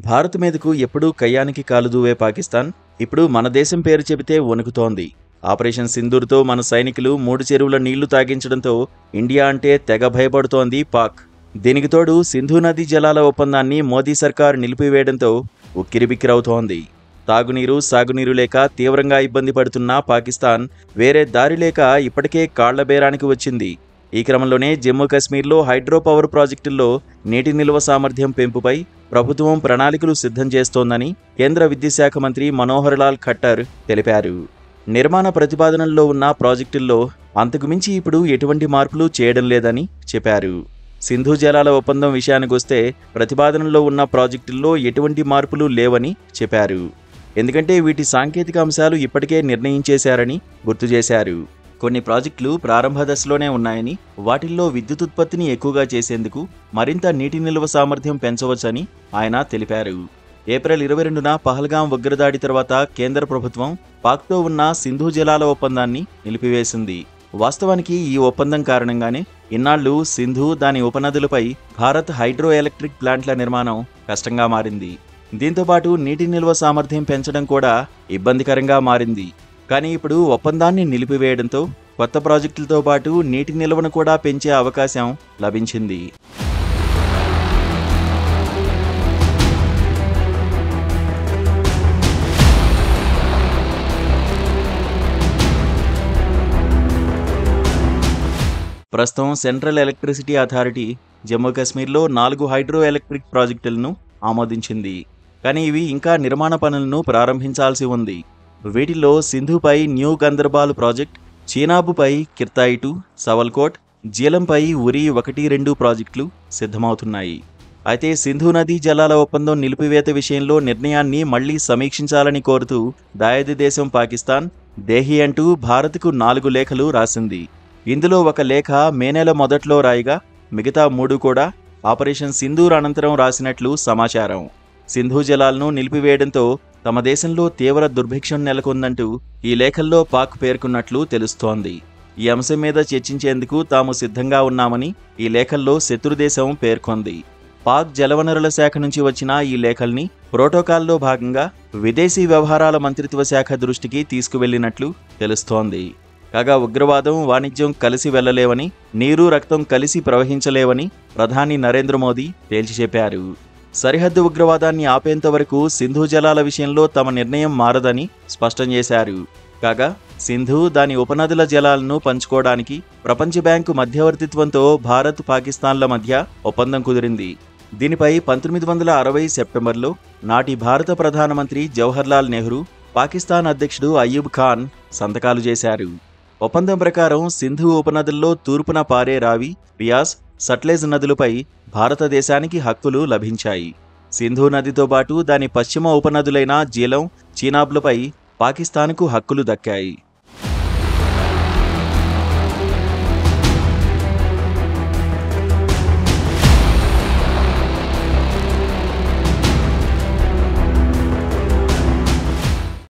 భారత్ మీదకు ఎప్పుడూ కయ్యానికి కాలుదూవే పాకిస్తాన్ ఇప్పుడు మన దేశం పేరు చెబితే వణుకుతోంది. ఆపరేషన్ సింధూర్తో మన సైనికులు 3 చెరువుల నీళ్లు తాగించడంతో ఇండియా అంటే తెగ భయపడుతోంది పాక్. దీనికి తోడు సింధు నదీ జలాల ఒప్పందాన్ని మోదీ సర్కార్ నిలిపివేయడంతో ఉక్కిరిబిక్కిరవుతోంది. తాగునీరు, సాగునీరు లేక తీవ్రంగా ఇబ్బంది పడుతున్న పాకిస్తాన్ వేరే దారి లేక ఇప్పటికే కాళ్లబేరానికి వచ్చింది. ఈ క్రమంలోనే జమ్మూ కశ్మీర్లో హైడ్రో పవర్ ప్రాజెక్టుల్లో నీటి నిల్వ సామర్థ్యం పెంపుపై ప్రభుత్వం ప్రణాళికలు సిద్ధం చేస్తోందని కేంద్ర విద్యుత్ శాఖ మంత్రి మనోహర్ లాల్ ఖట్టర్ తెలిపారు. నిర్మాణ ప్రతిపాదనల్లో ఉన్న ప్రాజెక్టుల్లో అంతకుమించి ఇప్పుడు ఎటువంటి మార్పులు చేయడం లేదని చెప్పారు. సింధు జలాల ఒప్పందం విషయానికొస్తే ప్రతిపాదనలో ఉన్న ప్రాజెక్టుల్లో ఎటువంటి మార్పులు లేవని చెప్పారు. ఎందుకంటే వీటి సాంకేతిక అంశాలు ఇప్పటికే నిర్ణయించేశారని గుర్తు చేశారు. కొన్ని ప్రాజెక్టులు ప్రారంభ దశలోనే ఉన్నాయని, వాటిల్లో విద్యుత్ ఉత్పత్తిని ఎక్కువగా చేసేందుకు మరింత నీటి నిల్వ సామర్థ్యం పెంచవచ్చని ఆయన తెలిపారు. ఏప్రిల్ 22న పహల్గాం ఉగ్రదాడి తర్వాత కేంద్ర ప్రభుత్వం పాక్తో ఉన్న సింధు జలాల ఒప్పందాన్ని నిలిపివేసింది. వాస్తవానికి ఈ ఒప్పందం కారణంగానే ఇన్నాళ్లు సింధు, దాని ఉపనదులపై భారత్ హైడ్రో ఎలక్ట్రిక్ ప్లాంట్ల నిర్మాణం కష్టంగా మారింది. దీంతోపాటు నీటి నిల్వ సామర్థ్యం పెంచడం కూడా ఇబ్బందికరంగా మారింది. కానీ ఇప్పుడు ఒప్పందాన్ని నిలిపివేయడంతో కొత్త ప్రాజెక్టులతో పాటు నీటి నిల్వను కూడా పెంచే అవకాశం లభించింది. ప్రస్తుతం సెంట్రల్ ఎలక్ట్రిసిటీ అథారిటీ జమ్మూ కాశ్మీర్లో 4 హైడ్రో ఎలక్ట్రిక్ ప్రాజెక్టులను ఆమోదించింది. కానీ ఇవి ఇంకా నిర్మాణ పనులను ప్రారంభించాల్సి ఉంది. వీటిలో సింధుపై న్యూ గందర్బాల్ ప్రాజెక్ట్, చీనాబుపై కిర్తాయి 2, సవల్కోట్, జీలంపై ఉరి 1-2 ప్రాజెక్టులు సిద్ధమవుతున్నాయి. అయితే సింధు నదీ జలాల ఒప్పందం నిలిపివేత విషయంలో నిర్ణయాన్ని మళ్లీ సమీక్షించాలని కోరుతూ దాయాది దేశం పాకిస్తాన్ దేహి అంటూ భారత్కు 4 లేఖలు రాసింది. ఇందులో ఒక లేఖ మే నెల మొదట్లో రాయగా మిగతా 3 కూడా ఆపరేషన్ సింధూర్ అనంతరం రాసినట్లు సమాచారం. సింధు జలాలను నిలిపివేయడంతో తమ దేశంలో తీవ్ర దుర్భిక్షం నెలకొందంటూ ఈ లేఖల్లో పాక్ పేర్కొన్నట్లు తెలుస్తోంది. ఈ అంశం మీద చర్చించేందుకు తాము సిద్ధంగా ఉన్నామని ఈ లేఖల్లో శత్రుదేశం పేర్కొంది. పాక్ జలవనరుల శాఖ నుంచి వచ్చిన ఈ లేఖల్ని ప్రోటోకాల్లో భాగంగా విదేశీ వ్యవహారాల మంత్రిత్వ శాఖ దృష్టికి తీసుకువెళ్లినట్లు తెలుస్తోంది. కాగా ఉగ్రవాదం, వాణిజ్యం కలిసి వెళ్లలేవని, నీరు, రక్తం కలిసి ప్రవహించలేవని ప్రధాని నరేంద్ర మోదీ తేల్చి చెప్పారు. సరిహద్దు ఉగ్రవాదాన్ని ఆపేంత వరకు సింధు జలాల విషయంలో తమ నిర్ణయం మారదని స్పష్టం చేశారు. కాగా సింధు, దాని ఉపనదుల జలాలను పంచుకోవడానికి ప్రపంచ బ్యాంకు మధ్యవర్తిత్వంతో భారత్, పాకిస్తాన్ల మధ్య ఒప్పందం కుదిరింది. దీనిపై 1960 సెప్టెంబర్లో నాటి భారత ప్రధానమంత్రి జవహర్లాల్ నెహ్రూ, పాకిస్తాన్ అధ్యక్షుడు అయ్యూబ్ ఖాన్ సంతకాలు చేశారు. ఒప్పందం ప్రకారం సింధు ఉపనదుల్లో తూర్పున పారే రావి, బియాస్, సట్లెజ్ నదులపై భారతదేశానికి హక్కులు లభించాయి. సింధు నదితో పాటు దాని పశ్చిమ ఉపనదులైన జీలం, చీనాబ్లపై పాకిస్తాన్కు హక్కులు దక్కాయి.